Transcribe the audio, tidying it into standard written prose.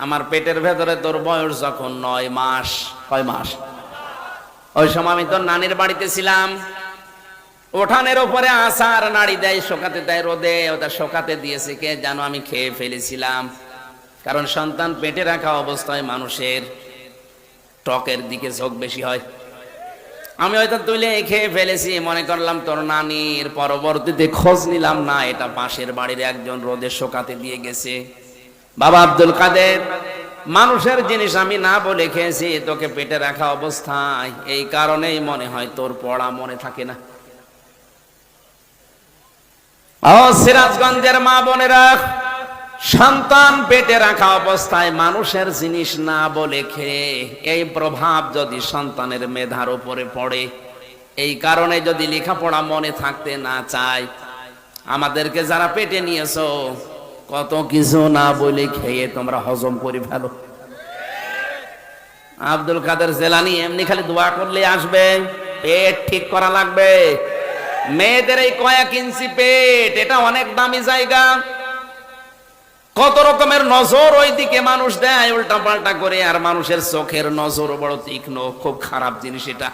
আমার পেটের ভেতরে তোর বয়স যখন 9 মাস, কয় মাস, ওই সময় আমি তোর নানির বাড়িতে ছিলাম। উঠানের উপরে আসার নাড়ি দেয়, শোকাতে দেয় রোদে, ওটা শোকাতে দিয়েছে কে জানো? আমি খেয়ে ফেলেছিলাম। কারণ সন্তান পেটে রাখা অবস্থায় মানুষের টকের দিকে ঝোঁক বেশি হয়। আমি হয়তো তুলে খেয়ে ফেলেছি, মনে করলাম তোর নানির। পরবর্তীতে খোঁজ নিলাম না, এটা পাশের বাড়ির একজন রোদে শোকাতে দিয়ে গেছে। বাবা আব্দুল কাদের, মানুষের জিনিস আমি না বলে খেয়েছি তোকে পেটে রাখা অবস্থায়, এই কারণেই মনে হয় তোর পড়া মনে থাকে না। ও সিরাজগঞ্জের মা বোনেরা, সন্তান পেটে রাখা অবস্থায় মানুষের জিনিস না বলে খেয়ে, এই প্রভাব যদি সন্তানের মেধার উপরে পড়ে, এই কারণে যদি লেখাপড়া মনে থাকতে না চায়, আমাদেরকে যারা পেটে নিয়েছো কত কিছু না বলে খেয়ে তোমরা হজম করে ফেলো। আব্দুল কাদের জেলানী এমনি খালি দোয়া করলে আসবে, পেট ঠিক করা লাগবে। মেয়েদের এই কয়েক ইঞ্চি পেট, এটা অনেক দামি জায়গা। কত রকমের নজর ওই দিকে মানুষ দেয় উল্টা পাল্টা করে, আর মানুষের চোখের নজর বড় তীক্ষ্ণ, খুব খারাপ জিনিস এটা।